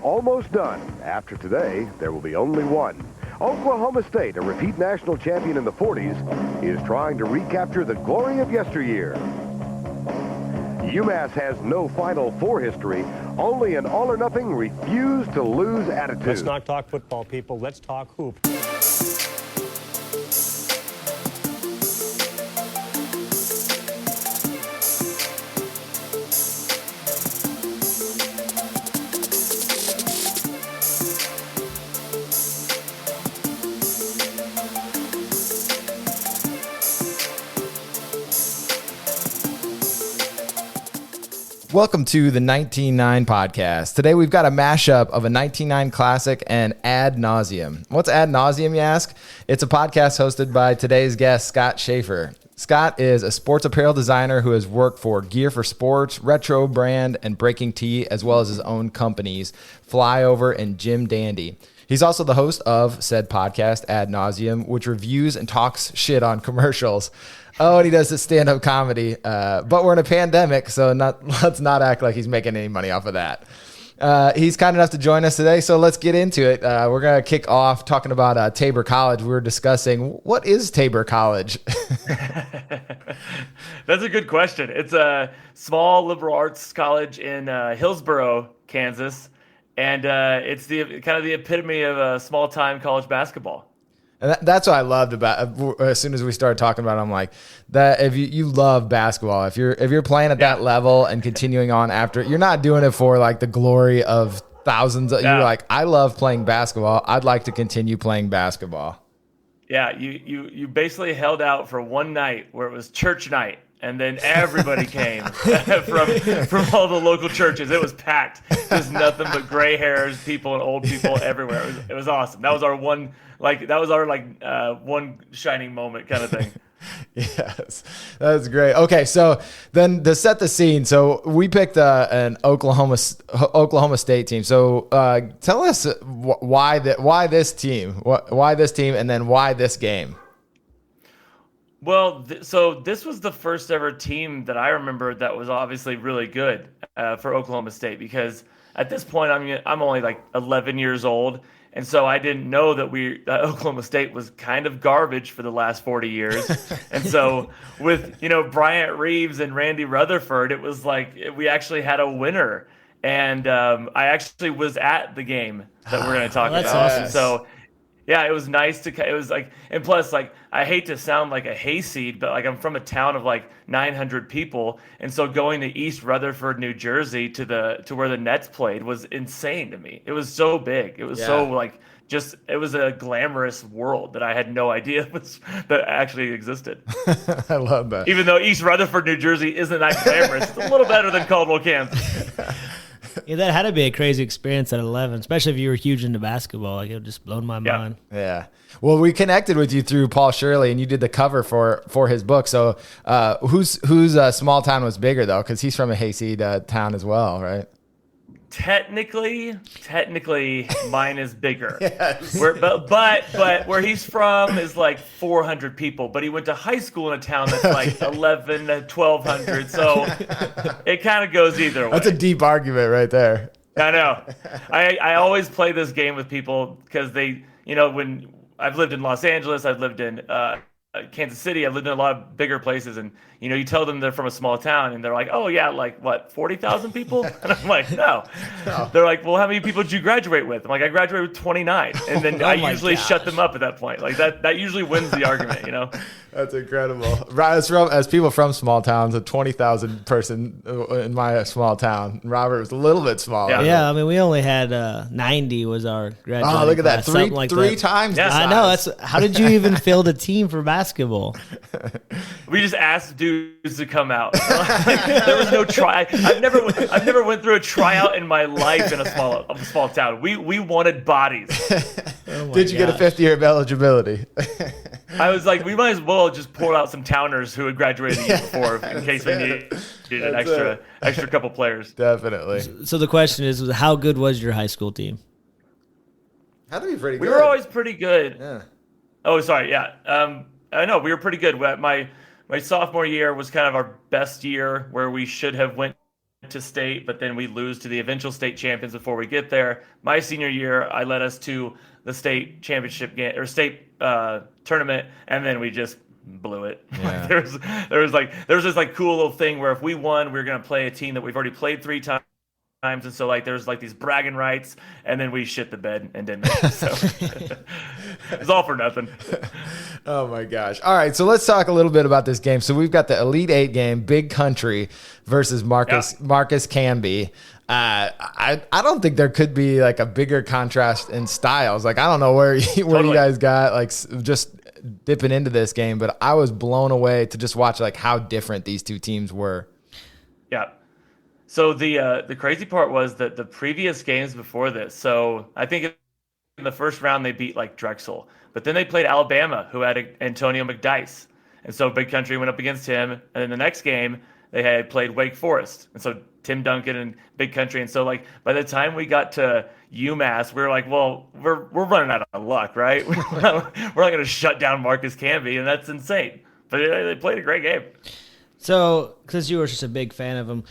almost done. After today, there will be only one. Oklahoma State, a repeat national champion in the 40s, is trying to recapture the glory of yesteryear. UMass has no Final Four history, only an all-or-nothing, refuse-to-lose attitude. Let's not talk football, people. Let's talk hoop. Welcome to the 19.9 podcast. Today we've got a mashup of a 19.9 Classic and Ad Nauseum. What's Ad Nauseum, you ask? It's a podcast hosted by today's guest, Scott Shaffer. Scott is a sports apparel designer who has worked for Gear for Sports, Retro Brand, and BreakingT, as well as his own companies, Flyover and Gym Dandy. He's also the host of said podcast, Ad Nauseum, which reviews and talks shit on commercials. Oh, and he does this stand-up comedy, but we're in a pandemic, so let's not act like he's making any money off of that. He's kind enough to join us today, so let's get into it. We're going to kick off talking about Tabor College. We were discussing, what is Tabor College? That's a good question. It's a small liberal arts college in Hillsboro, Kansas, and it's the kind of the epitome of small-time college basketball. And that's what I loved about. As soon as we started talking about it, I'm like, that if you love basketball, if you're playing at that level and continuing on after, you're not doing it for like the glory of thousands. You're like, I love playing basketball. I'd like to continue playing basketball. Yeah, you basically held out for one night where it was church night, and then everybody came from all the local churches. It was packed. There's nothing but gray hairs, people and old people everywhere. It was awesome. That was our one. One shining moment kind of thing. Yes, that's great. Okay, so then to set the scene, so we picked an Oklahoma State team. So tell us why this team, and then why this game. Well, so this was the first ever team that I remember that was obviously really good for Oklahoma State, because at this point I'm only like 11 years old. And so I didn't know that Oklahoma State was kind of garbage for the last 40 years. And so with, Bryant Reeves and Randy Rutherford, it was like we actually had a winner. And I actually was at the game that we're going to talk about. Awesome. So yeah, it was nice it was like, and plus, like, I hate to sound like a hayseed, but like I'm from a town of like 900 people. And so going to East Rutherford, New Jersey to where the Nets played was insane to me. It was so big. It was so like, it was a glamorous world that I had no idea that actually existed. I love that. Even though East Rutherford, New Jersey isn't that glamorous, it's a little better than Caldwell, Kansas. Yeah, that had to be a crazy experience at 11, especially if you were huge into basketball. Like, it would just blown my mind. Yeah. Well, we connected with you through Paul Shirley, and you did the cover for his book. So whose small town was bigger, though? Because he's from a hayseed town as well, right? Technically, mine is bigger. Yes. But where he's from is like 400 people. But he went to high school in a town that's like 1,100 to 1,200. So it kind of goes either way. That's a deep argument right there. I know. I always play this game with people because they, when I've lived in Los Angeles, I've lived in Kansas City, I've lived in a lot of bigger places, and you tell them they're from a small town, and they're like, "Oh yeah, like what, 40,000 people?" And I'm like, "No." They're like, "Well, how many people did you graduate with?" I'm like, "I graduated with 29," and then I usually shut them up at that point. Like that usually wins the argument, That's incredible. As people from small towns, a 20,000 person in my small town. Robert was a little bit smaller. Yeah, I mean, we only had 90 was our graduating Oh, look at that. class, Three times the size. I know. How did you even field a team for basketball? We just asked dudes to come out. There was no try. I've never went through a tryout in my life in a small town. We wanted bodies. Did you get a 50-year of eligibility? I was like, we might as well just pull out some towners who had graduated the year before in case we needed an extra couple players. Definitely. So the question is, how good was your high school team? Had to be pretty good. We were always pretty good. Yeah. Oh, sorry. Yeah. I know we were pretty good. My sophomore year was kind of our best year, where we should have went to state, but then we lose to the eventual state champions before we get there. My senior year, I led us to the state championship game or state tournament, and then we just blew it. Yeah. There was this like cool little thing where if we won, we were gonna play a team that we've already played 3 times. And so like there's like these bragging rights, and then we shit the bed and didn't make it. So it's all for nothing. Oh my gosh. All right, so let's talk a little bit about this game. So we've got the Elite 8 game, Big Country versus Marcus Camby. I don't think there could be like a bigger contrast in styles. Like I don't know where you guys got like just dipping into this game, but I was blown away to just watch like how different these two teams were. Yeah. So the crazy part was that the previous games before this, so I think in the first round they beat like Drexel, but then they played Alabama, who had Antonio McDyess, and so Big Country went up against him, and then the next game they had played Wake Forest, and so Tim Duncan and Big Country, and so like by the time we got to UMass, we were like, well, we're running out of luck, right? we're not going to shut down Marcus Camby, and that's insane. But they played a great game. So, because you were just a big fan of them,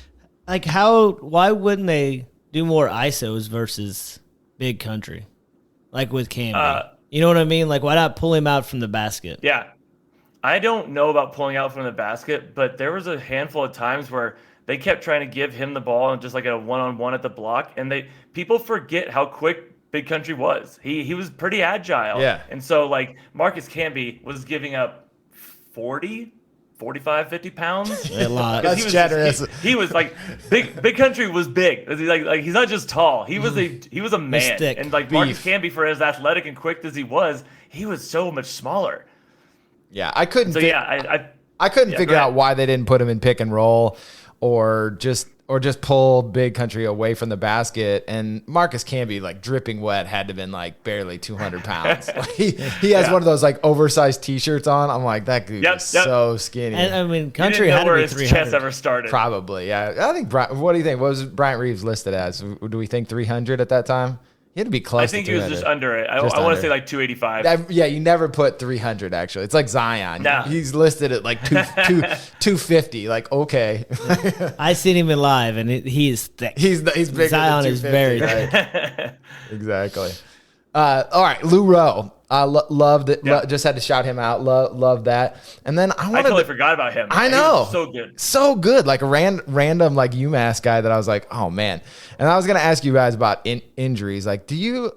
like why wouldn't they do more ISOs versus Big Country, like with Camby? You know what I mean? Like, why not pull him out from the basket? Yeah. I don't know about pulling out from the basket, but there was a handful of times where they kept trying to give him the ball and just like a one-on-one at the block, and people forget how quick Big Country was. He was pretty agile. Yeah. And so like Marcus Camby was giving up 40, 45, 50 pounds. A lot. That's generous. He was like Big Country was big. Like he's not just tall. He was a man. Thick. And like Marcus Camby, for as athletic and quick as he was so much smaller. Yeah, I couldn't. So I couldn't figure out why they didn't put him in pick and roll, or just pull Big Country away from the basket. And Marcus Camby, like dripping wet, had to have been like barely 200 pounds. Like, he has one of those like oversized T-shirts on. I'm like, that dude is so skinny. And I mean, Country had to be 300. His chest ever started. Probably, yeah. I think. What do you think? What was Bryant Reeves listed as? Do we think 300 at that time? He had to be close. I think to he was just under it. I want to say like 285. Yeah, you never put 300. Actually, it's like Zion. No. He's listed at like 250. Like okay. I seen him in live, and he is thick. He's bigger. Zion than is very thick. thick. Exactly. All right, Lou Rowe. I loved it. Yeah. Just had to shout him out. Love that. And then I totally forgot about him. I know. He was so good. So good. Like a random like UMass guy that I was like, oh man. And I was gonna ask you guys about injuries. Like,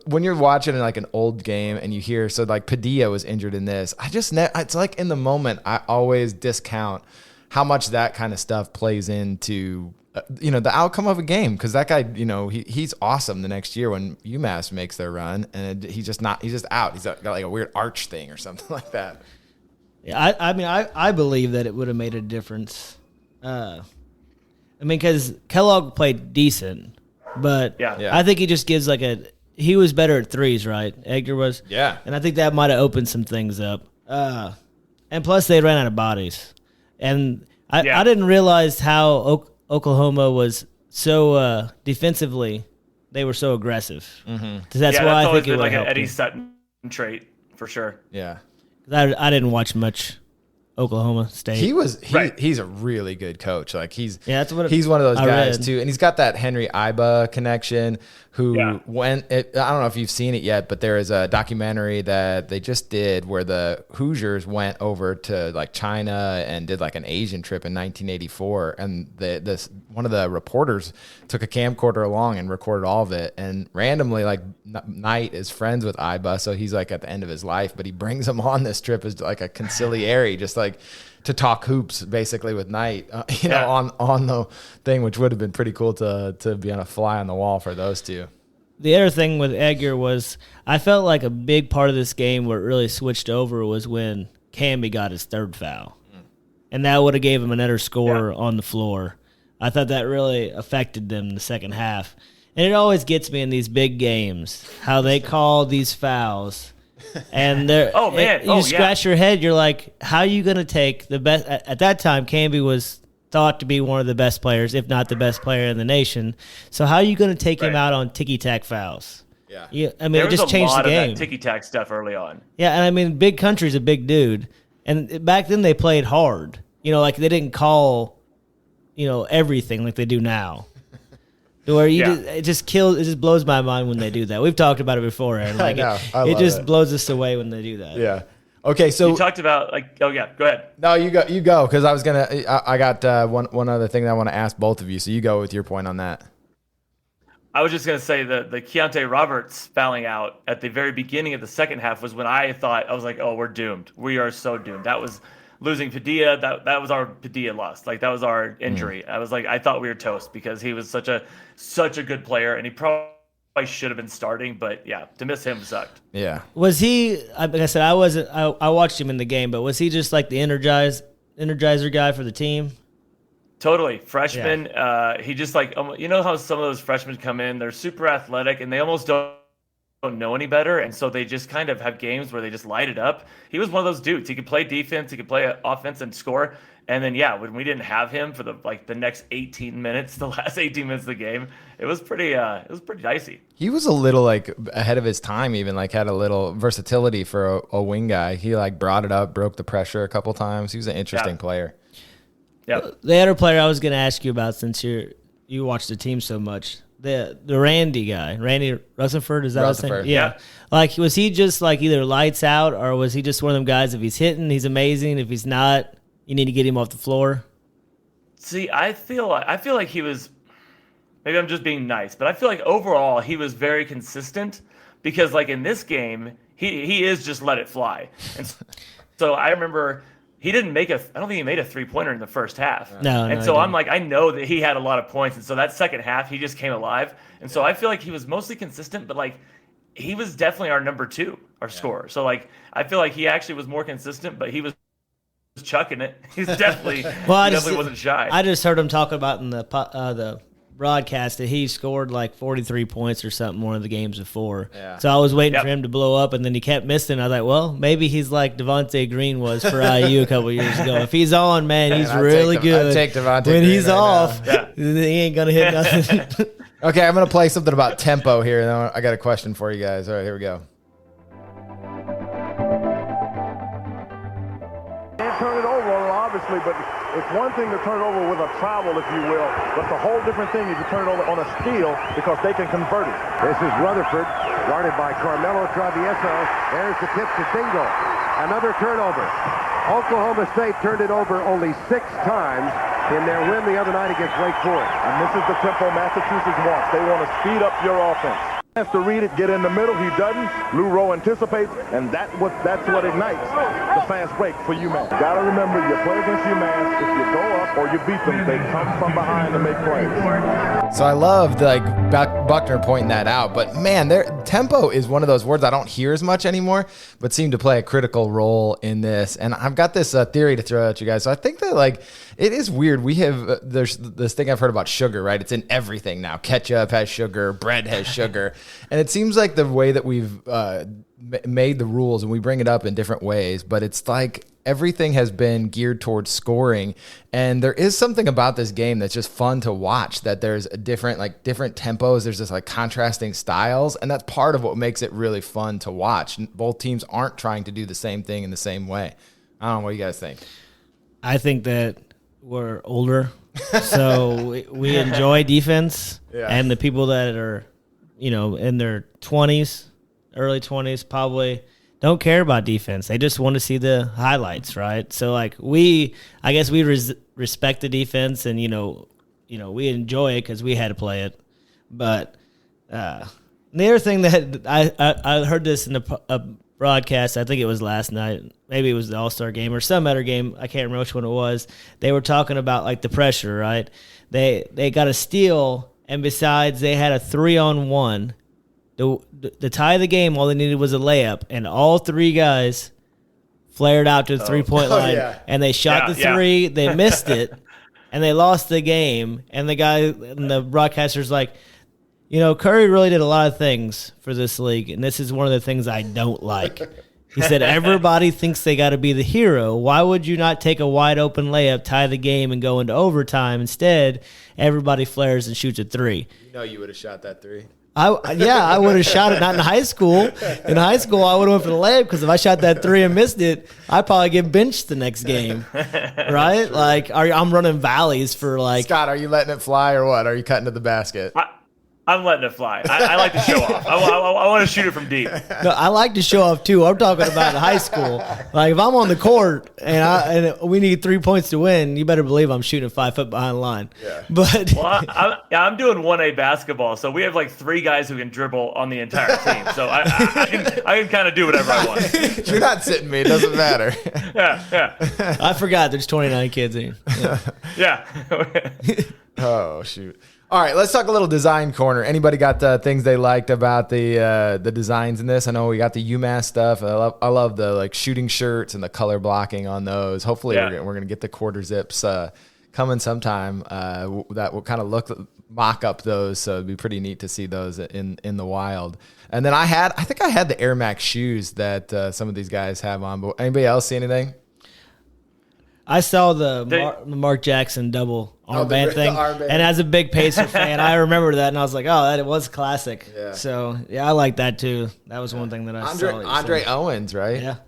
when you're watching like an old game and you hear like Padilla was injured in this, it's like in the moment I always discount how much that kind of stuff plays into the outcome of a game, because that guy, he's awesome the next year when UMass makes their run, and he's just out. He's got like a weird arch thing or something like that. Yeah, I believe that it would have made a difference. Because Kellogg played decent, but Yeah. I think he just gives he was better at threes, right? Edgar was. Yeah. And I think that might have opened some things up. And plus they ran out of bodies, and I didn't realize how Oklahoma was so defensively, they were so aggressive. Mm-hmm. That's why I think it would like help an Eddie Sutton trait for sure. Yeah, I didn't watch much Oklahoma State. He's a really good coach. Like he's one of those guys too, and he's got that Henry Iba connection. Who went? I don't know if you've seen it yet, but there is a documentary that they just did where the Hoosiers went over to like China and did like an Asian trip in 1984, and one of the reporters took a camcorder along and recorded all of it. And randomly, like Knight is friends with Iba, so he's like at the end of his life, but he brings him on this trip as like a conciliary, just like to talk hoops basically with Knight, on the thing, which would have been pretty cool to be on a fly on the wall for those two. The other thing with Edgar was I felt like a big part of this game where it really switched over was when Camby got his third foul. And that would have gave him another score on the floor. I thought that really affected them in the second half. And it always gets me in these big games, how they call these fouls. And you scratch your head. You're like, how are you going to take the best? At that time, Camby was thought to be one of the best players, if not the best player in the nation. So how are you going to take him out on ticky-tack fouls? Yeah. It just changed the game. There was a lot of that ticky-tack stuff early on. Yeah, and Big Country's a big dude. And back then they played hard. Like they didn't call everything like they do now. Where it just blows my mind when they do that. We've talked about it before, Aaron. Like it just blows us away when they do that. Yeah. Okay, so you talked about go ahead. No, you go because I got one other thing that I want to ask both of you. So you go with your point on that. I was just gonna say the Keontae Roberts fouling out at the very beginning of the second half was when I was like, oh, we're doomed. We are so doomed. That was losing Padilla. That was our Padilla loss. Like that was our injury. I was like, I thought we were toast because he was such a good player, and he probably should have been starting, but yeah, to miss him sucked. Yeah. Was he? Like I said, I watched him in the game, but was he just like the energizer guy for the team? Totally. Freshman. Yeah. He just like how some of those freshmen come in, they're super athletic and they almost don't know any better, and so they just kind of have games where they just light it up. He was one of those dudes. He could play defense, he could play offense and score. And then when we didn't have him for the next 18 minutes, the last 18 minutes of the game, it was pretty dicey. He was a little like ahead of his time, even like had a little versatility for a wing guy. He like brought it up, broke the pressure a couple times. He was an interesting player. Yeah. The other player I was going to ask you about, since you watch the team so much, the Randy guy, Randy Rutherford, is that his name? Yeah. Like, was he just like either lights out, or was he just one of them guys? If he's hitting, he's amazing. If he's not, you need to get him off the floor. See, I feel like he was. Maybe I'm just being nice, but I feel like overall he was very consistent because like in this game he is just let it fly, and so I remember. I don't think he made a 3-pointer in the first half. No, so I'm like, I know that he had a lot of points. And so that second half, he just came alive. And so I feel like he was mostly consistent, but like he was definitely our number 2, our scorer. So like, I feel like he actually was more consistent, but he was chucking it. He's definitely, definitely wasn't shy. I just heard him talk about in the broadcast that he scored like 43 points or something one of the games before. Yeah. So I was waiting for him to blow up, and then he kept missing. I was like, well, maybe he's like Devontae Green was for IU a couple years ago. If he's on, man, he's really good. I'd take Devontae when Green he's off, he ain't going to hit nothing. Okay, I'm going to play something about tempo here, and then I got a question for you guys. All right, here we go. Can't turn it over, obviously, but it's one thing to turn it over with a travel, if you will, but it's a whole different thing if you turn it over on a steal because they can convert it. This is Rutherford, guarded by Carmelo Travieso. There's the tip to Dingle. Another turnover. Oklahoma State turned it over only 6 times in their win the other night against Wake Forest. And this is the tempo Massachusetts wants. They want to speed up your offense. He has to read it, get in the middle. He doesn't. Lou Rowe anticipates, and that's what ignites the fast break for UMass. Got to remember, you play against UMass. If you go up or you beat them, they come from behind to make plays. So I loved like Buckner pointing that out, but man, their tempo is one of those words I don't hear as much anymore, but seem to play a critical role in this. And I've got this theory to throw at you guys. So I think that like it is weird. We have there's this thing I've heard about sugar, right? It's in everything now. Ketchup has sugar, bread has sugar, and it seems like the way that we've made the rules, and we bring it up in different ways, but it's like everything has been geared towards scoring, and there is something about this game that's just fun to watch, that there's a different tempos, there's this like contrasting styles, and that's part of what makes it really fun to watch. Both teams aren't trying to do the same thing in the same way. I don't know, what do you guys think? I think that we're older, so we enjoy defense, and the people that are, in their 20s, early 20s, probably don't care about defense. They just want to see the highlights, right? So like I guess we respect the defense, and we enjoy it because we had to play it. But the other thing that I heard this in a broadcast, I think it was last night, maybe it was the All-Star game or some other game, I can't remember which one it was. They were talking about like the pressure, right? They got a steal, and besides they had a 3-on-1. The tie of the game, all they needed was a layup, and all 3 guys flared out to the 3-point line, and they shot the 3. They missed it, and they lost the game. And the guy and the broadcaster's like, Curry really did a lot of things for this league, and this is one of the things I don't like. He said, everybody thinks they got to be the hero. Why would you not take a wide-open layup, tie the game, and go into overtime? Instead, everybody flares and shoots a 3. You would have shot that 3. I would have shot it. Not in high school. In high school, I would have went for the layup because if I shot that 3 and missed it, I'd probably get benched the next game, right? Like, I'm running valleys for like. Scott, are you letting it fly or what? Are you cutting to the basket? I'm letting it fly. I like to show off. I want to shoot it from deep. No, I like to show off too. I'm talking about in high school. Like if I'm on the court and we need 3 points to win, you better believe I'm shooting 5 foot behind the line. Yeah. But I'm doing 1A basketball, so we have like 3 guys who can dribble on the entire team. So I can kind of do whatever I want. You're not sitting me. It doesn't matter. Yeah. I forgot there's 29 kids in. Yeah. Oh shoot. All right, let's talk a little design corner. Anybody got things they liked about the designs in this? I know we got the UMass stuff. I love the like shooting shirts and the color blocking on those. Hopefully, we're gonna get the quarter zips coming sometime. That will kind of mock up those, so it'd be pretty neat to see those in the wild. And then I think I had the Air Max shoes that some of these guys have on. But anybody else see anything? I saw the Mark Jackson double armband thing, armband. And as a big Pacer fan, I remember that, and I was like, "Oh, that was classic." Yeah. So I like that too. That was one thing that I saw. Andre Owens, right?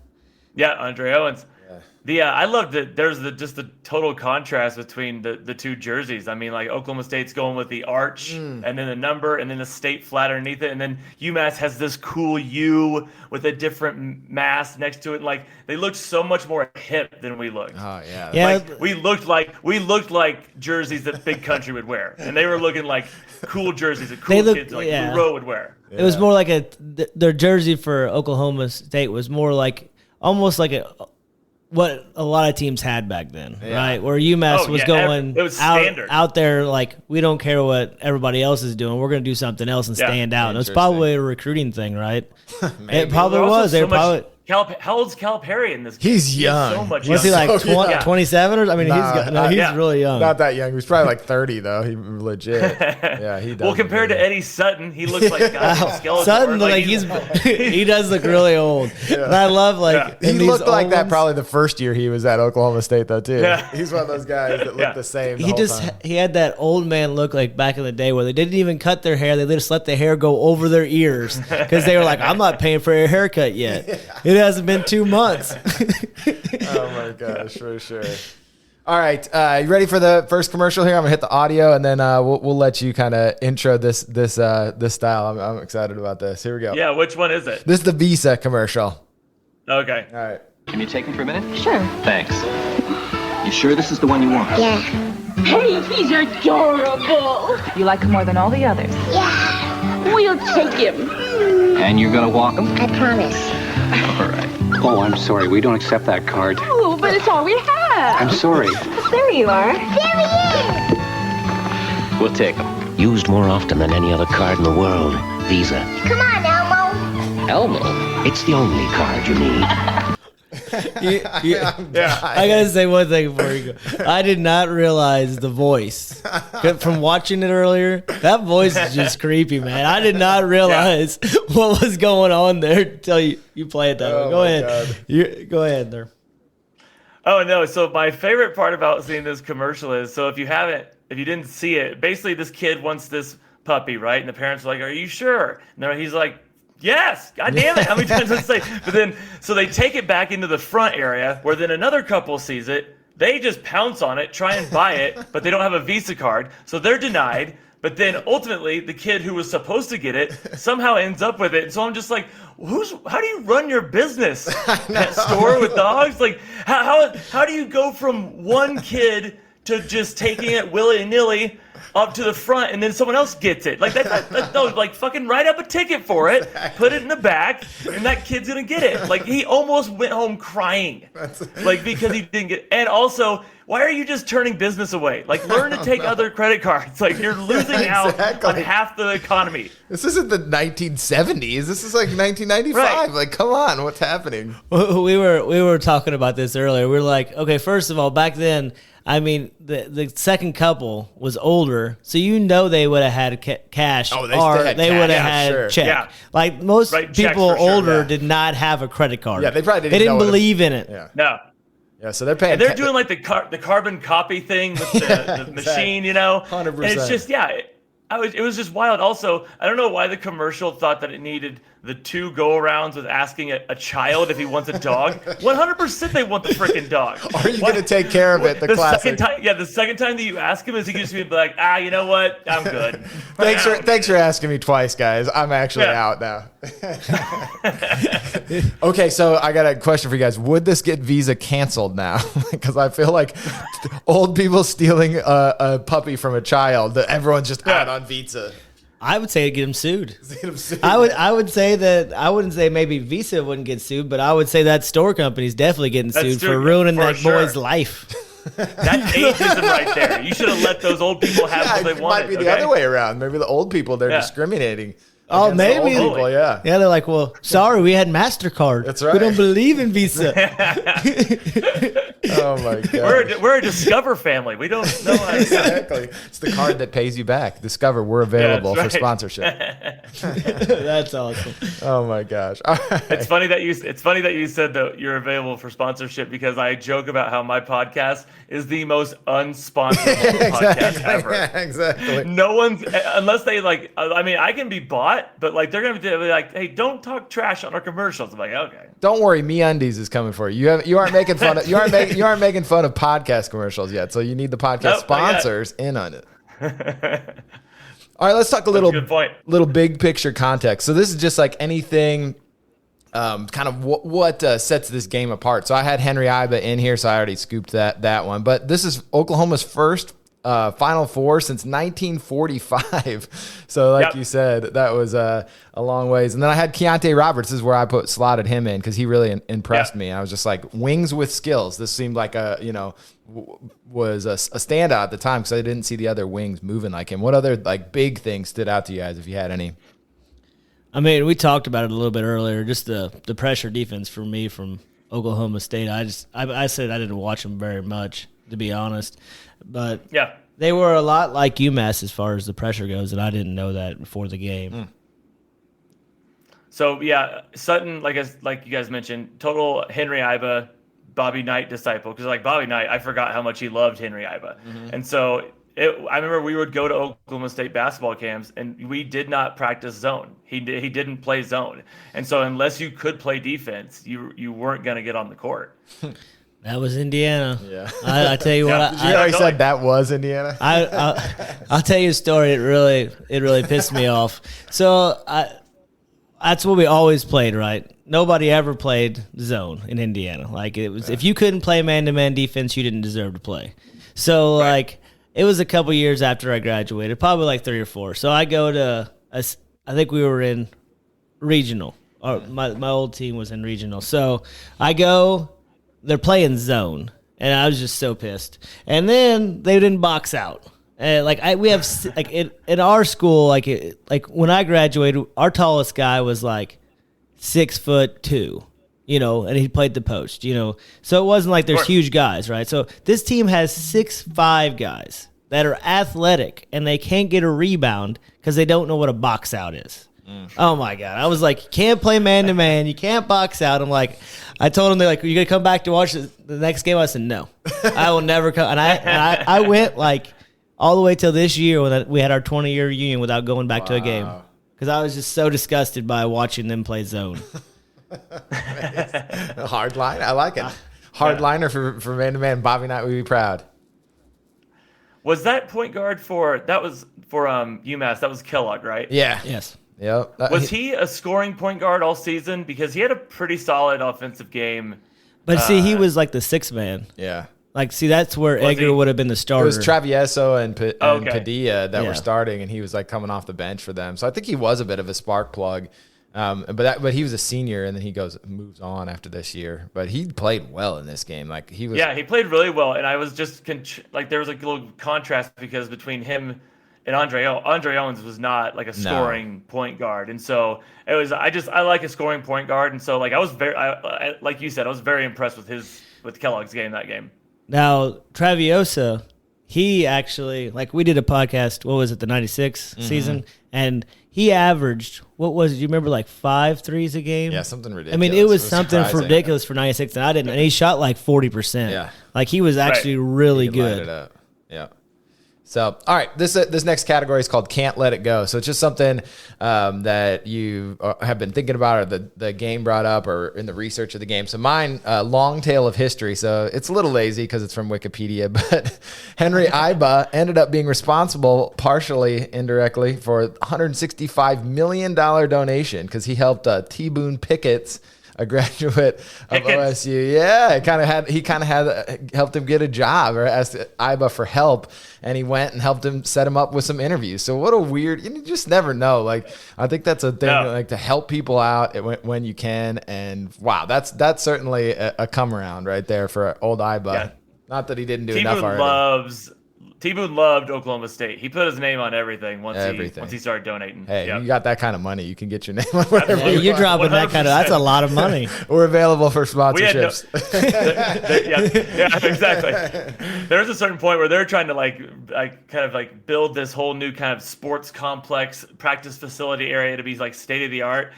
Yeah, Andre Owens. I love that there's just the total contrast between the 2 jerseys. I mean, like Oklahoma State's going with the arch and then the number and then the state flat underneath it. And then UMass has this cool U with a different mass next to it. Like they looked so much more hip than we looked. Oh, yeah. Like we looked like jerseys that Big Country would wear. And they were looking like cool jerseys that cool kids like Monroe would wear. It was more like their jersey for Oklahoma State was more like almost like what a lot of teams had back then, right? Where UMass was going it was standard. out there like, we don't care what everybody else is doing. We're going to do something else and stand out. And it's probably a recruiting thing, right? It probably was. How old's Calipari in this game? He's young. So much was he like 27? Or I mean, he's really young. Not that young. He's probably like 30 though. He legit. Yeah, he does. Well, compared to Eddie Sutton, he looks like a skeleton. Sutton, he does look really old. Yeah. And I love he looked like that probably the first year he was at Oklahoma State though too. Yeah. He's one of those guys that look the same. He had that old man look like back in the day where they didn't even cut their hair. They just let the hair go over their ears because they were like, I'm not paying for a haircut yet. It hasn't been 2 months. Oh my gosh, for sure. All right, you ready for the first commercial here? I'm gonna hit the audio, and then we'll let you kind of intro this style. I'm excited about this. Here we go. Yeah, which one is it? This is the Visa commercial. Okay. All right. Can you take him for a minute? Sure. Thanks. You sure this is the one you want? Yeah. Hey, he's adorable. You like him more than all the others? Yeah. We'll take him. And you're gonna walk him? I promise. All right. Oh, I'm sorry. We don't accept that card. Oh, but it's all we have. I'm sorry. There you are. There he is. We'll take him. Used more often than any other card in the world. Visa. Come on, Elmo. Elmo? It's the only card you need. I gotta say one thing before you go. I did not realize the voice from watching it earlier. That voice is just creepy, man. I did not realize what was going on there until you play it that way. Go ahead. Go ahead there. Oh no! So my favorite part about seeing this commercial is, so if you didn't see it, basically this kid wants this puppy, right? And the parents are like, "Are you sure?" And he's like, yes, God damn it. How many times did I say? But then, so they take it back into the front area where then another couple sees it. They just pounce on it, try and buy it, but they don't have a Visa card. So they're denied. But then ultimately, the kid who was supposed to get it somehow ends up with it. And so I'm just like, how do you run your business? That store with dogs? Like, how do you go from one kid to just taking it willy-nilly up to the front, and then someone else gets it? Like like fucking write up a ticket for it, put it in the back, and that kid's gonna get it. Like he almost went home crying, like because he didn't get. And also, why are you just turning business away? Like learn to take other credit cards. Like you're losing out on half the economy. This isn't the 1970s. This is like 1995. Right. Like come on, what's happening? We were talking about this earlier. We were like, okay, first of all, back then, I mean, the second couple was older, so they would have had cash, or they would have had check. Yeah. Like most people older did not have a credit card. Yeah, they probably didn't believe in it. Yeah. No. Yeah, so they're paying. And they're doing like the carbon copy thing with the machine, 100%. And it's just It was just wild. Also, I don't know why the commercial thought that it needed the 2 go-arounds with asking a child if he wants a dog. 100% they want the freaking dog. Are you going to take care of it? The classic. The second time that you ask him, is he just be like, you know what? I'm good. Thanks for asking me twice, guys. I'm actually out now. Okay, so I got a question for you guys. Would this get Visa canceled now? Because I feel like old people stealing a puppy from a child, that everyone's just out on Visa. I would say get him sued. I would say that I wouldn't say maybe Visa wouldn't get sued, but I would say that store company's definitely getting sued for ruining that boy's life. That's ageism right there. You should have let those old people have what they wanted. It might be the other way around. Maybe the old people, they're discriminating. Oh, maybe. The old people, yeah. Yeah, they're like, well, sorry, we had MasterCard. That's right. We don't believe in Visa. Oh, my God. We're a Discover family. We don't know how to Exactly. It's the card that pays you back. Discover, we're available for sponsorship. That's awesome. Oh, my gosh. All right. It's funny that you said that you're available for sponsorship, because I joke about how my podcast is the most unsponsorable podcast ever. Yeah, exactly. No one's, unless they like, I mean, I can be bought, but like they're gonna be like, hey, don't talk trash on our commercials. I'm like, okay. Don't worry, MeUndies is coming for you. You aren't making fun of you aren't making fun of podcast commercials yet, so you need the podcast sponsors in on it. All right, let's talk a little big picture context. So this is just like anything, kind of what sets this game apart. So I had Henry Iba in here, so I already scooped that one. But this is Oklahoma's first Final Four since 1945. So like you said, that was a long ways. And then I had Keontae Roberts. This is where I slotted him in because he really impressed me. I was just like, wings with skills. This seemed like was a standout at the time because I didn't see the other wings moving like him. What other like big things stood out to you guys if you had any? I mean, we talked about it a little bit earlier, just the pressure defense for me from Oklahoma State. I said I didn't watch them very much, to be honest. But they were a lot like UMass as far as the pressure goes, and I didn't know that before the game. So, Sutton, like you guys mentioned, total Henry Iba, Bobby Knight disciple. Because like Bobby Knight, I forgot how much he loved Henry Iba. Mm-hmm. And so I remember we would go to Oklahoma State basketball camps, and we did not practice zone. He didn't play zone. And so unless you could play defense, you weren't going to get on the court. That was Indiana. Yeah, I tell you what. You already said that was Indiana. I'll tell you a story. It really pissed me off. So that's what we always played, right? Nobody ever played zone in Indiana. Like it was, if you couldn't play man-to-man defense, you didn't deserve to play. So like it was a couple years after I graduated, probably like 3 or 4. So I go to I think we were in regional. Or my old team was in regional. So I go. They're playing zone, and I was just so pissed. And then they didn't box out. And we have like in our school, like when I graduated, our tallest guy was like 6'2", and he played the post, So it wasn't like there's huge guys, right? So this team has 6'5" guys that are athletic, and they can't get a rebound because they don't know what a box out is. Oh my God. I was like, you can't play man to man. You can't box out. I'm like, I told them, they're like, are you going to come back to watch the next game? I said, no, I will never come. And I went like all the way till this year when we had our 20-year reunion without going back to a game. Because I was just so disgusted by watching them play zone. Hard line. I like it. Hard liner for man to man. Bobby Knight would be proud. Was that point guard for UMass? That was Kellogg, right? Yeah. Yes. Yep. Was he a scoring point guard all season? Because he had a pretty solid offensive game. But see, he was like the sixth man. Yeah. Like, see, that's where Edgar would have been the starter. It was Travieso and Padilla that were starting, and he was like coming off the bench for them. So I think he was a bit of a spark plug. But he was a senior, and then he moves on after this year. But he played well in this game. Like he was. Yeah, he played really well, and I was just there was like a little contrast because between him and Andre Owens was not like a scoring point guard, and so it was. I like a scoring point guard, and so like I was like you said, I was very impressed with Kellogg's game that game. Now Travieso, he actually we did a podcast. What was it, the '96 season, and he averaged, what was it? You remember, like 5 threes a game? Yeah, something ridiculous. I mean, it was something ridiculous for 96, and I didn't. And he shot like 40%. Yeah, like he was actually really good. Light it up. Yeah. So, all right, this next category is called Can't Let It Go. So it's just something that you have been thinking about, or the game brought up, or in the research of the game. So mine, long tale of history. So it's a little lazy because it's from Wikipedia, but Henry Iba ended up being responsible, partially, indirectly, for $165 million donation because he helped T. Boone Pickett's, a graduate of OSU. Yeah, he kind of had helped him get a job, or asked Iba for help, and he went and helped him set him up with some interviews. So what a weird, you just never know. Like, I think that's a thing, like, to help people out when you can. And wow, that's certainly a come around right there for old Iba. Yeah. Not that he didn't do enough already. T-Boone loved Oklahoma State. He put his name on everything once he started donating. Hey, you got that kind of money, you can get your name on whatever. You're dropping 100%. That kind of. That's a lot of money. We're available for sponsorships. Exactly. There's a certain point where they're trying to build this whole new kind of sports complex practice facility area to be like state of the art.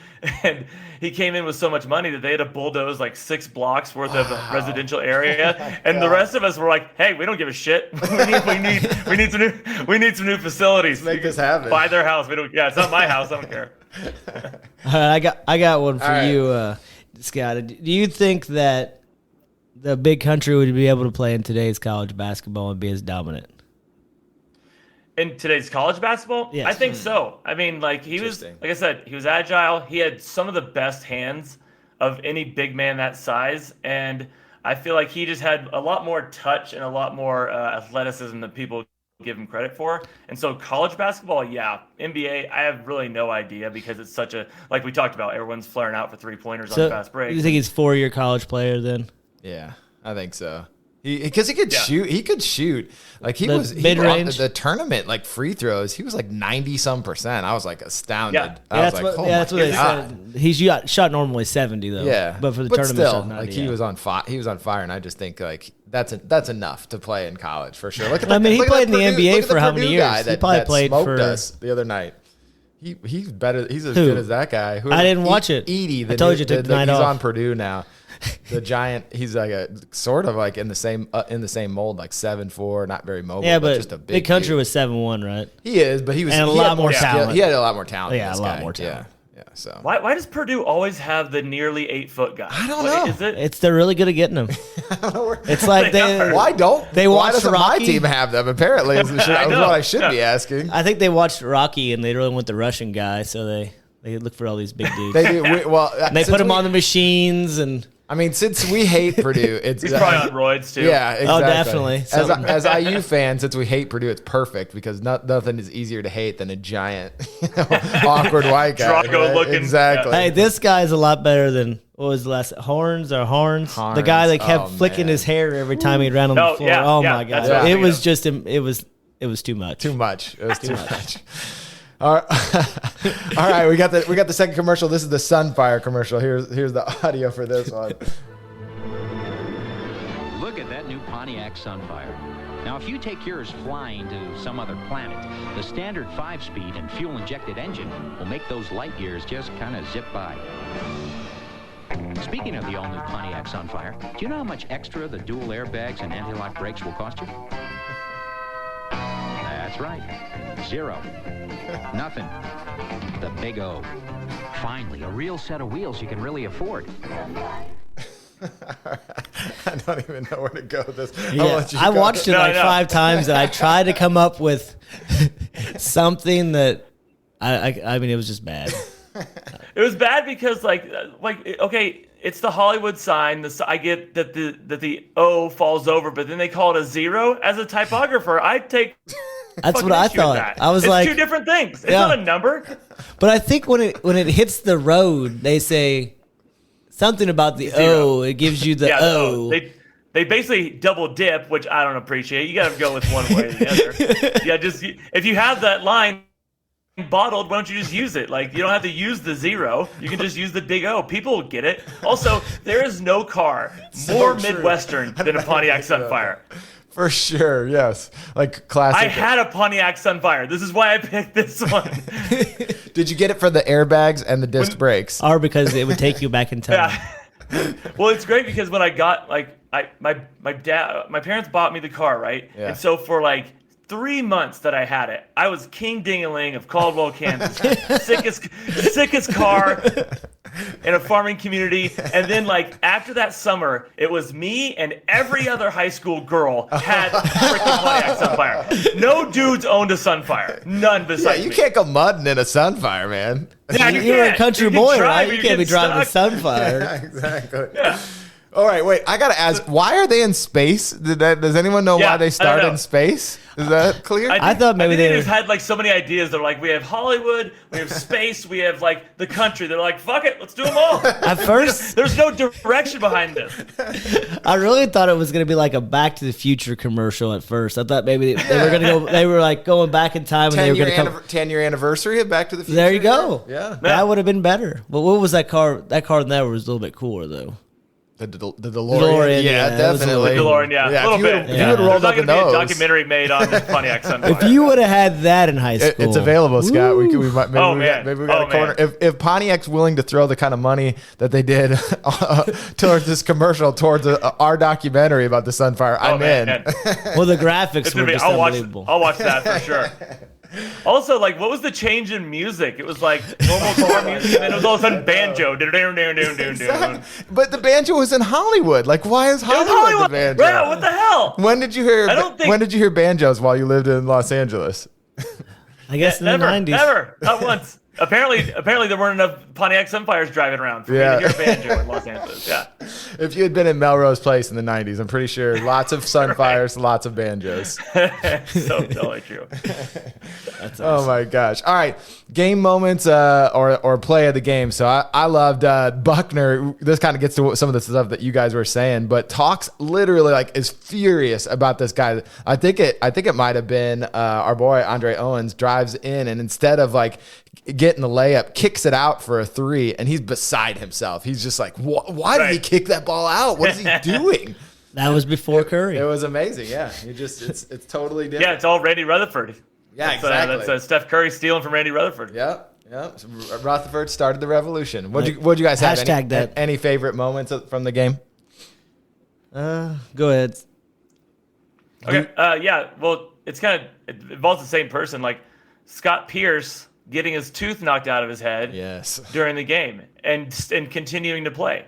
And he came in with so much money that they had to bulldoze like 6 blocks worth of residential area, and the rest of us were like, "Hey, we don't give a shit. we need some new facilities. Let's make this happen. Buy their house. It's not my house. I don't care." I got one for you, Scott. Do you think that the big country would be able to play in today's college basketball and be as dominant? In today's college basketball? Yes. I think so. I mean, he was, like I said, he was agile. He had some of the best hands of any big man that size. And I feel like he just had a lot more touch and a lot more athleticism than people give him credit for. And so college basketball, yeah. NBA, I have really no idea because it's such a, like we talked about, everyone's flaring out for 3-pointers on fast breaks. You think he's a 4-year college player then? Yeah, I think so. Because he could shoot. He could shoot. Like he mid-range. The tournament, like free throws, he was like 90-some%. I was like astounded. Yeah, that's what they said. He shot normally 70 though. Yeah, but for the tournament, still, like he was on fire. He was on fire, and I just think like that's enough to play in college for sure. Look at he played in the NBA for how many years? He probably played for us the other night. He's better. He's as good as that guy. I didn't watch it. Edie, I told you to night off. He's on Purdue now. The giant, he's like a sort of like in the same mold, like 7'4", not very mobile. Yeah, but just a big country was 7'1", right? He is, but he was and a lot more talent. He had a lot more talent. Yeah, a lot more talent. Yeah. So why does Purdue always have the nearly 8-foot guy? I don't know. They're really good at getting them. I don't know where, it's like why doesn't Rocky? My team have them? Apparently, is what I should be asking. I think they watched Rocky and they really want the Russian guy, so they look for all these big dudes. They do. And they put them on the machines and. I mean, since we hate Purdue, it's he's probably on roids too. Yeah, exactly. Oh, definitely. As IU fans, since we hate Purdue, it's perfect because nothing is easier to hate than a giant, awkward white guy. Drago looking. Exactly. Hey, this guy's a lot better than what was the last Horns? The guy that kept flicking his hair every time he ran on the floor. My god, it was just it was too much. Too much. It was too much. All right, we got the second commercial. This is the Sunfire commercial. Here's the audio for this one. Look at that new Pontiac Sunfire. Now, if you take yours flying to some other planet, the standard 5-speed and fuel-injected engine will make those light years just kind of zip by. Speaking of the all-new Pontiac Sunfire, do you know how much extra the dual airbags and anti-lock brakes will cost you? That's right. 0. Nothing. The Big O. Finally, a real set of wheels you can really afford. I don't even know where to go with this. Yeah, I watched it 5 times, and I tried to come up with something that I mean, it was just bad. It was bad because okay, it's the Hollywood sign. I get that the O falls over, but then they call it a 0. As a typographer, I take. That's what I thought. I was it's 2 different things. It's not a number. But I think when it hits the road, they say something about the 0. O. It gives you the O. They basically double dip, which I don't appreciate. You got to go with one way or the other. Yeah, just if you have that line bottled, why don't you just use it? Like, you don't have to use the 0. You can just use the Big O. People will get it. Also, there is no car more Midwestern than a Pontiac Sunfire. For sure, yes. Like classic. I had a Pontiac Sunfire. This is why I picked this one. Did you get it for the airbags and the disc brakes? Or because it would take you back in time? Yeah. Well, it's great because when I got my parents bought me the car, right? Yeah. And so for 3 months that I had it, I was king ding-a-ling of Caldwell, Kansas. sickest car in a farming community. And then, like, after that summer, it was me and every other high school girl had freaking Pontiac Sunfire. No dudes owned a Sunfire. None besides you me. can't go mudding in a Sunfire, man. Yeah, You're a country you boy, drive, right? You can't be driving a stuck. Sunfire. Yeah, exactly. All right, wait. I gotta ask, why are they in space? Does anyone know why they started in space? Is that clear? I thought maybe they they just had like so many ideas. They're like, we have Hollywood, we have space, we have like the country. They're like, fuck it, let's do them all. At first, there's no direction behind this. I really thought it was going to be like a Back to the Future commercial at first. I thought maybe they were going to go. They were like going back in time, and they were going to come. 10-year anniversary of Back to the Future. There you go. Yeah, that would have been better. But what was that car? That car in there was a little bit cooler though. The DeLorean. Yeah, The definitely. DeLorean, yeah, a little bit. If you would rolled up the There's not going to be a nose. documentary made on the Pontiac Sunfire. If you would have had that in high school, It's available, Scott. We might, man. maybe we got a corner. If Pontiac's willing to throw the kind of money that they did towards this commercial, towards our documentary about the Sunfire, I'm in. Well, the graphics were just unbelievable. I'll watch that for sure. Also, like, what was the change in music? It was like normal car music, and then it was all of a sudden banjo. But the banjo was in Hollywood. Like, why is Hollywood the banjo? Yeah, what the hell? When did you hear? When did you hear banjos while you lived in Los Angeles? I guess in the 90s. Never, not once. Apparently there weren't enough Pontiac Sunfires driving around for me to hear banjo in Los Angeles. Yeah. If you had been in Melrose Place in the 90s, I'm pretty sure lots of Sunfires, lots of banjos. So totally true. That's awesome. Oh my gosh. All right. Game moments or play of the game. So I loved Buckner. This kind of gets to some of the stuff that you guys were saying, but talks literally like is furious about this guy. I think it might have been our boy Andre Owens drives in, and instead of like getting the layup, kicks it out for a three, and he's beside himself. He's just like, why did he kick that ball out? What is he doing? That was before Curry. It was amazing. Yeah. It's totally different. Yeah, it's all Randy Rutherford. Yeah, exactly. That's Steph Curry stealing from Randy Rutherford. Yep. So Rutherford started the revolution. What'd you guys have? Any favorite moments from the game? Go ahead. Okay. Yeah. Well, it involves the same person. Like Scott Pierce getting his tooth knocked out of his head. Yes. During the game and continuing to play.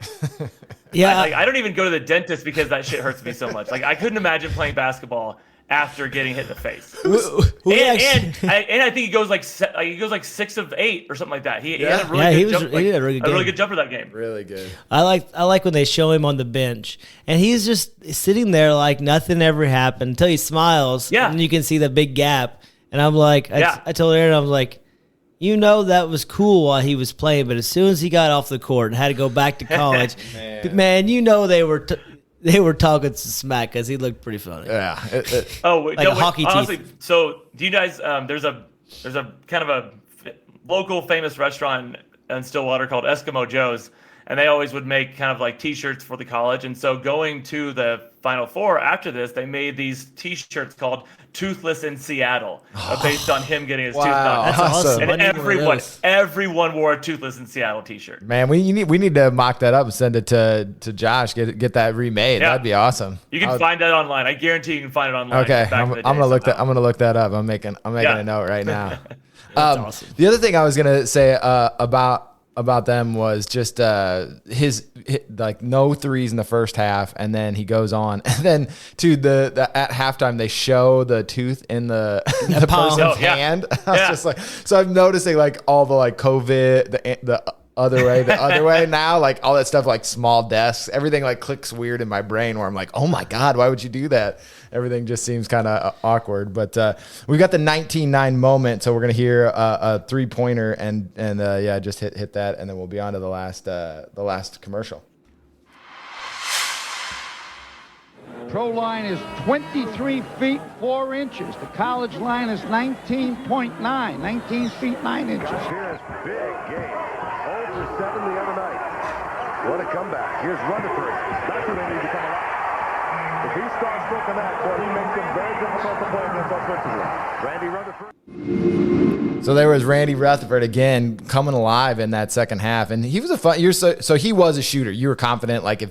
Yeah. I don't even go to the dentist because that shit hurts me so much. Like I couldn't imagine playing basketball after getting hit in the face. And I think he goes like 6 of 8 or something like that. He had a really good jumper that game. Really good. I like when they show him on the bench and he's just sitting there like nothing ever happened until he smiles. Yeah. And you can see the big gap. And I'm like, I told Aaron, I was like, that was cool while he was playing, but as soon as he got off the court and had to go back to college, man, they were talking some smack because he looked pretty funny. Yeah. Hockey honestly, teeth. So do you guys? There's a kind of a local famous restaurant in Stillwater called Eskimo Joe's, and they always would make kind of like T-shirts for the college. And so going to the Final Four after this, they made these T-shirts called "Toothless in Seattle," based on him getting his tooth knocked out. That's awesome. And everyone wore a "Toothless in Seattle" T-shirt. Man, we need to mock that up and send it to Josh. Get that remade. Yeah. That'd be awesome. You can find that online. I guarantee you can find it online. Okay, I'm gonna look that up. I'm making a note right now. That's awesome. The other thing I was gonna say about them was just his like no threes in the first half, and then he goes on, and then to the at halftime they show the tooth in the person's hand. I was just like, so I'm noticing like all the like COVID the other way now, like all that stuff, like small desks, everything like clicks weird in my brain where I'm like, oh my God, why would you do that? Everything just seems kind of awkward. But we got the 19-9 moment, so we're gonna hear a 3-pointer and just hit that, and then we'll be on to the last commercial. Pro line is 23 feet 4 inches. The college line is 19.9, 19 feet 9 inches. Here's big game. 0 for 7 the other night. What a comeback. Here's Rutherford. That's where they need to come alive. If he starts stroking that, boy, he makes it very difficult to play against offensively. Randy Rutherford. So there was Randy Rutherford again coming alive in that second half, and he was a fun. So he was a shooter. You were confident, like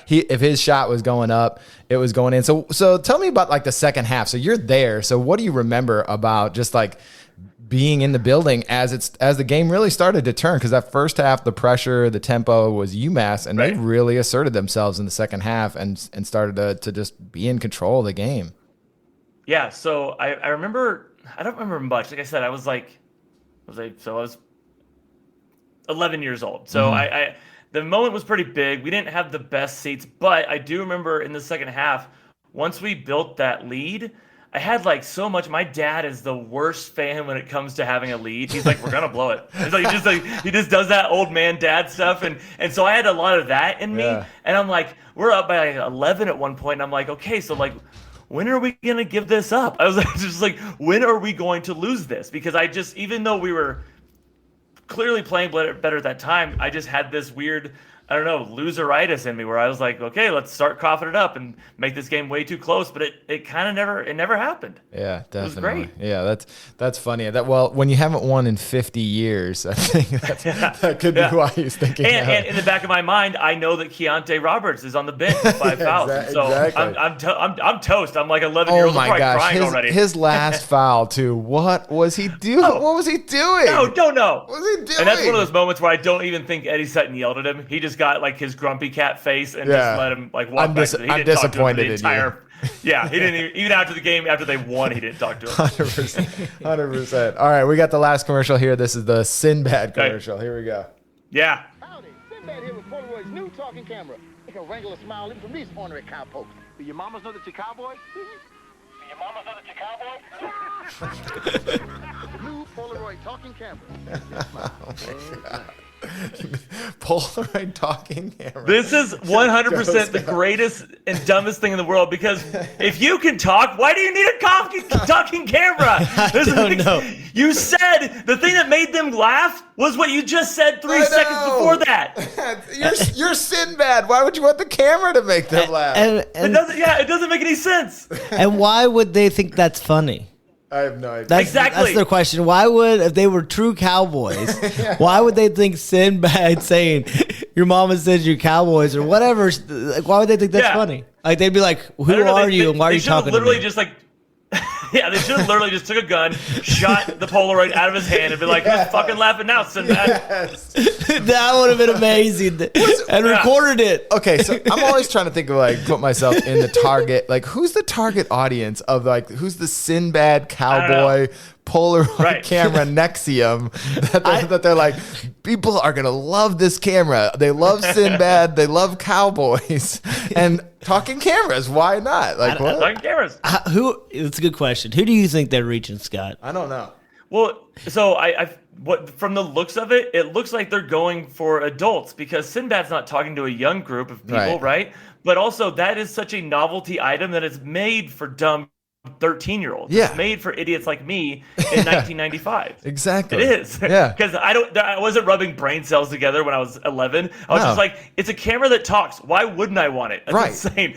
if his shot was going up, it was going in. So tell me about like the second half. So you're there. So what do you remember about just like being in the building as the game really started to turn? Because that first half, the pressure, the tempo was UMass, and they really asserted themselves in the second half and started to just be in control of the game. Yeah. So I remember. I don't remember much. Like I said, I was 11 years old. So the moment was pretty big. We didn't have the best seats, but I do remember in the second half, once we built that lead, I had like so much. My dad is the worst fan when it comes to having a lead. He's like, we're gonna blow it. It's like he just does that old man dad stuff, and so I had a lot of that in me. And I'm like, we're up by like 11 at one point, and I'm like, okay, so like, when are we going to give this up? I was just like, when are we going to lose this? Because even though we were clearly playing better at that time, I just had this weird, I don't know, loseritis in me where I was like, okay, let's start coughing it up and make this game way too close. But it kind of never happened. Yeah, definitely. It was great. Yeah, that's funny. Well, when you haven't won in 50 years, I think that could be why he's thinking. And in the back of my mind, I know that Keontae Roberts is on the bench with 5 fouls. Exactly. So I'm toast. I'm like 11 years old. I'm probably crying already. His last foul too. What was he doing? Oh. What was he doing? No, don't know. What was he doing? And that's one of those moments where I don't even think Eddie Sutton yelled at him. He just got like his grumpy cat face and just let him like walk back. I'm disappointed in you. Yeah, he didn't even after the game, after they won, he didn't talk to him. 100%. All right, we got the last commercial here. This is the Sinbad commercial. Here we go. Yeah. Howdy, Sinbad here with Polaroid's new talking camera. It can wrangle a smile even from these ornery cowpokes. Do your mamas know that you're cowboy? Do your mamas know that you're cowboy? The new Polaroid talking camera. Oh my God. Polaroid talking camera. This is 100% the greatest and dumbest thing in the world, because if you can talk, why do you need a talking camera? I don't know. You said the thing that made them laugh was what you just said 3 seconds before that. You're Sinbad. Why would you want the camera to make them laugh? It doesn't make any sense. And why would they think that's funny? I have no idea. Exactly. That's their question. Why would, if they were true cowboys, why would they think Sinbad saying, your mama says you're cowboys or whatever, like, why would they think that's funny? Like, they'd be like, who are you and why are you talking to me? They should have literally just like, they should have literally just took a gun, shot the Polaroid out of his hand, and been like, who's fucking laughing now, Sinbad? That would have been amazing. And recorded it. Okay, so I'm always trying to think of like, put myself in the target, like who's the target audience of like, who's the Sinbad cowboy Polaroid camera Nexium that they're like, people are going to love this camera. They love Sinbad. They love cowboys and talking cameras. Why not? Like what? Talking cameras. It's a good question. Who do you think they're reaching, Scott? I don't know. Well, so from the looks of it, it looks like they're going for adults, because Sinbad's not talking to a young group of people, right? But also that is such a novelty item that it's made for dumb 13-year-olds. Yeah. It's made for idiots like me in 1995. Exactly. It is. Yeah. Because I wasn't rubbing brain cells together when I was 11. I was just like, it's a camera that talks. Why wouldn't I want it? That's insane.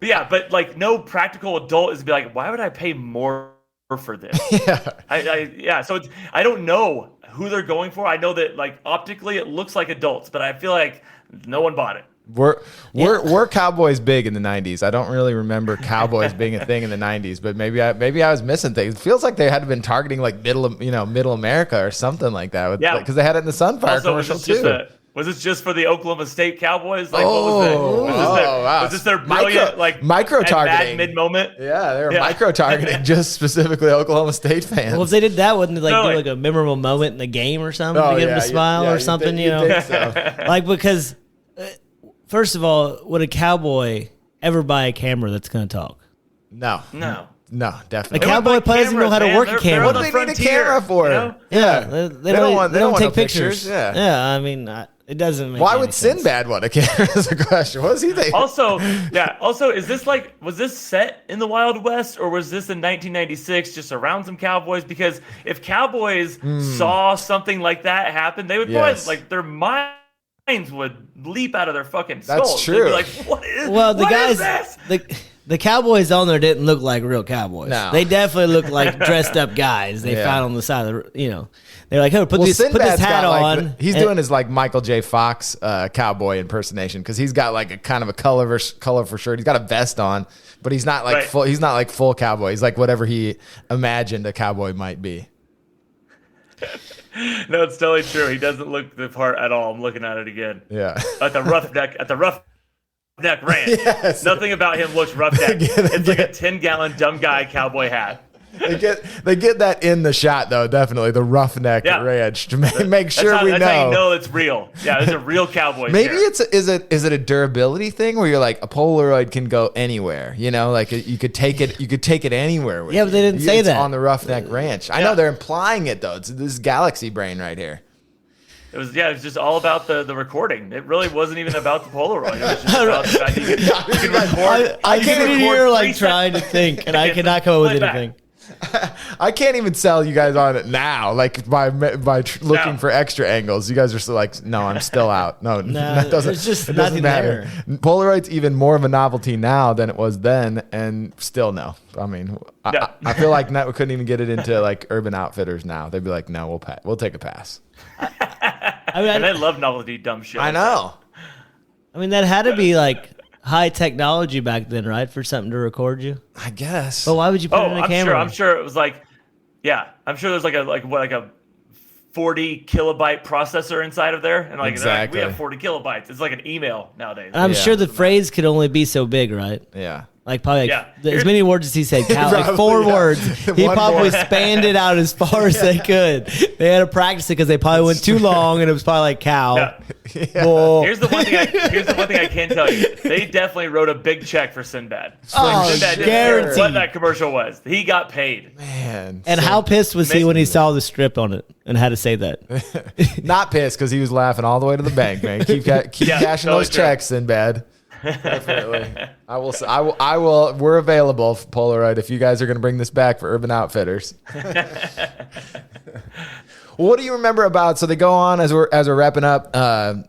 But yeah, but like no practical adult is be like, why would I pay more for this? So I don't know who they're going for. I know that like optically it looks like adults, but I feel like no one bought it. Were Cowboys big in the 90s? I don't really remember Cowboys being a thing in the 90s, but maybe I was missing things. It feels like they had been targeting like middle America or something like that. Because they had it in the Sunfire commercial too. Was this just for the Oklahoma State Cowboys? Like, what was this their brilliant micro targeting mid moment? Yeah, they were micro targeting just specifically Oklahoma State fans. Well, if they did that, wouldn't they do like a memorable moment in the game or something to get them to smile or something? Think so. Like, because first of all, would a cowboy ever buy a camera that's going to talk? No, definitely. A cowboy doesn't know how to work a camera. What do they need a camera for? You know? Yeah, they don't take pictures. Yeah, I mean, it doesn't make Why any would sense. Sinbad want a camera is a question. What does he think? Also, is this was this set in the Wild West, or was this in 1996 just around some cowboys? Because if cowboys saw something like that happen, they would probably, like, their mind minds would leap out of their fucking That's skulls. true. They'd be like, what is? Well, the what guys, is this? the cowboys on there didn't look like real cowboys. No. They definitely looked like dressed up guys they found on the side of the, they're like, hey, put this hat on. He's doing his like Michael J. Fox cowboy impersonation because he's got like a kind of a colorful shirt. He's got a vest on, but he's not like full. He's not like full cowboy. He's like whatever he imagined a cowboy might be. No, it's totally true. He doesn't look the part at all. I'm looking at it again. Yeah. At the roughneck ranch. Yes. Nothing about him looks roughneck. It's like a 10-gallon dumb guy cowboy hat. They get that in the shot though, definitely the roughneck ranch to make sure we know. That's how you know it's real. Yeah, there's a real cowboy. Maybe is it a durability thing where you're like a Polaroid can go anywhere, like you could take it anywhere with but they didn't say that on the roughneck ranch. I know they're implying it though. This is galaxy brain right here. It was just all about the recording. It really wasn't even about the Polaroid. It was just about the fact that you can record. I can't even hear like trying to think, and I cannot come up with anything. I can't even sell you guys on it now, like by looking for extra angles. You guys are still like, no, I'm still out. No, that doesn't. It's just it doesn't matter. Polaroid's even more of a novelty now than it was then, and still no. I mean, I feel like we couldn't even get it into like Urban Outfitters now. They'd be like, no, we'll take a pass. And I love novelty dumb shit. I know. I mean, that had to be like high technology back then, right? For something to record you, I guess. But why would you put it in a camera? I'm sure it was like, I'm sure there's like a 40 kilobyte processor inside of there, and like exactly. we have 40 kilobytes. It's like an email nowadays. And I'm sure the phrase could only be so big, right? Yeah. Like probably as many words as he said, like 4 words. He probably spanned it out as far as they could. They had to practice it because they probably went too long, and it was probably like cow. Yeah. Here's the one thing I can tell you. They definitely wrote a big check for Sinbad. Sinbad didn't care what that commercial was. He got paid. Man. And how pissed was he when he saw the strip on it and had to say that? Not pissed because he was laughing all the way to the bank, man. Keep cashing those checks, Sinbad. Definitely. I will. We're available for Polaroid if you guys are going to bring this back for Urban Outfitters. What do you remember about? So they go on as we're wrapping up.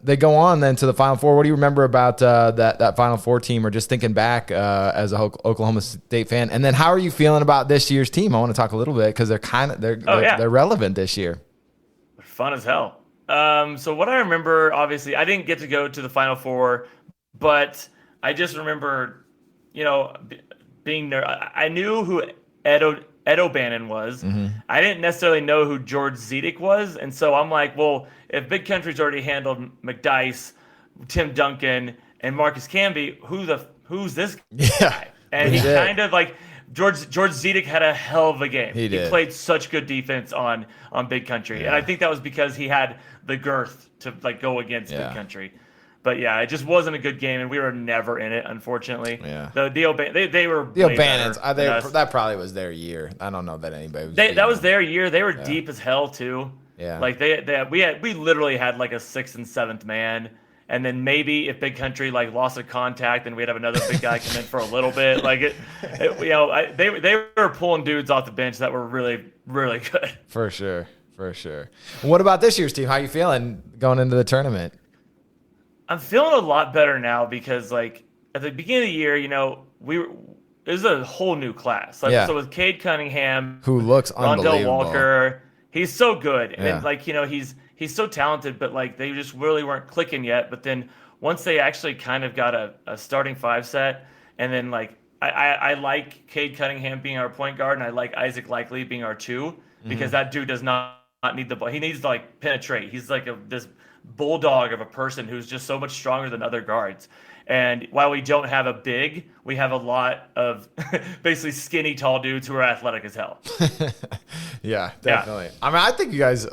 They go on then to the Final Four. What do you remember about that Final Four team, or just thinking back as a Oklahoma State fan? And then how are you feeling about this year's team? I want to talk a little bit because they're relevant this year. Fun as hell. So what I remember, obviously, I didn't get to go to the Final Four. But I just remember, being there. I knew who Ed O'Bannon was. Mm-hmm. I didn't necessarily know who George Zedek was. And so I'm like, well, if Big Country's already handled McDyess, Tim Duncan, and Marcus Camby, who's this guy? And he kind of like George Zedek had a hell of a game. He played such good defense on Big Country. Yeah. And I think that was because he had the girth to like go against Big Country. But it just wasn't a good game, and we were never in it, unfortunately. Yeah. They were the O'Bannons. That probably was their year. I don't know that anybody was. That was their year. They were deep as hell too. Yeah. Like we literally had like a 6th and 7th man, and then maybe if Big Country like lost a contact, then we'd have another big guy come in for a little bit. Like they were pulling dudes off the bench that were really really good. For sure. What about this year's team? How you feeling going into the tournament? I'm feeling a lot better now because, like, at the beginning of the year, it was a whole new class. So with Cade Cunningham, who looks unbelievable, Rondell Walker, he's so good, and he's so talented, but like they just really weren't clicking yet. But then once they actually kind of got a starting 5 set, and then like I like Cade Cunningham being our point guard, and I like Isaac Likely being our 2 because that dude does not need the ball. He needs to like penetrate. He's like this bulldog of a person who's just so much stronger than other guards. And while we don't have a big, we have a lot of basically skinny, tall dudes who are athletic as hell. Yeah, definitely. I mean, I think you guys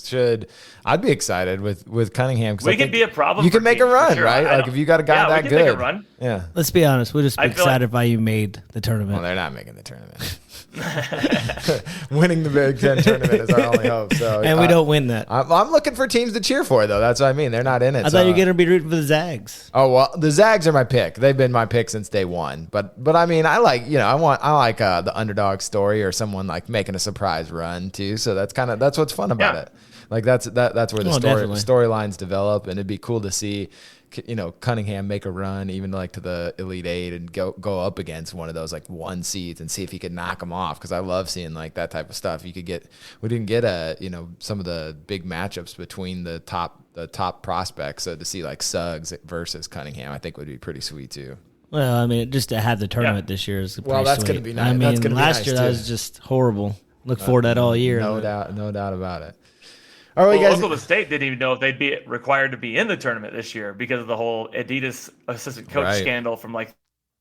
should. I'd be excited with Cunningham. We could be a problem. You can make a run, right? Like if you got a guy that good. Make a run. Yeah. Let's be honest. We'll just be excited by you made the tournament. Well, they're not making the tournament. Winning the Big Ten tournament is our only hope. So, and we don't win that. I'm looking for teams to cheer for, though. That's what I mean. They're not in it. I thought you were going to be rooting for the Zags. Oh well, the Zags are my pick. They've been my pick since day one. But I mean, I like the underdog story or someone like making a surprise run too. So that's what's fun about it. Like that's where the definitely. storylines develop, and it'd be cool to see, Cunningham make a run even like to the Elite Eight and go up against one of those like 1 seeds and see if he could knock them off. Because I love seeing like that type of stuff. We didn't get some of the big matchups between the top prospects. So to see like Suggs versus Cunningham, I think would be pretty sweet too. Well, I mean, just to have the tournament this year is pretty that's sweet. going to be nice. I mean, that's gonna last be nice year too. that was just horrible. Look forward to that all year. No doubt about it. All right, guys. Oklahoma State didn't even know if they'd be required to be in the tournament this year because of the whole Adidas assistant coach scandal from like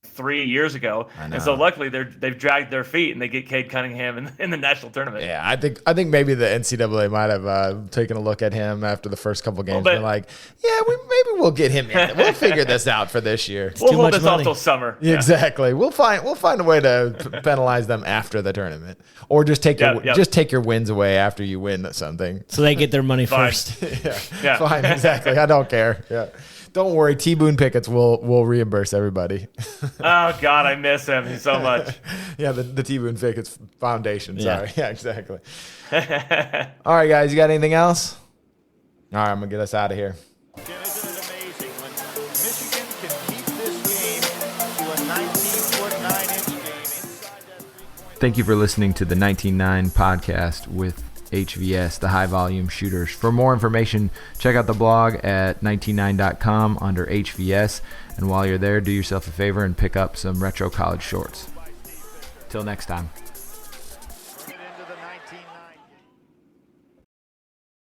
3 years ago. And so luckily they've dragged their feet and they get Cade Cunningham in the national tournament. Yeah, I think maybe the NCAA might have taken a look at him after the first couple games. Been like, yeah, maybe we'll get him in. We'll figure this out for this year. We'll hold this off till summer. Yeah. Exactly. We'll find a way to penalize them after the tournament, or just take your wins away after you win something, so they get their money first. Yeah, fine, exactly. I don't care. Yeah. Don't worry, T. Boone Picketts will reimburse everybody. Oh, God, I miss him so much. Yeah, the T. Boone Picketts Foundation. Sorry. Yeah, exactly. All right, guys, you got anything else? All right, I'm going to get us out of here. Isn't it amazing when Michigan can keep this game to a 19-foot, 9-inch game inside that 3-point... Thank you for listening to the 19.9 podcast with HVS, the high volume shooters. For more information, check out the blog at 199.com under HVS. And while you're there, do yourself a favor and pick up some retro college shorts. Till next time.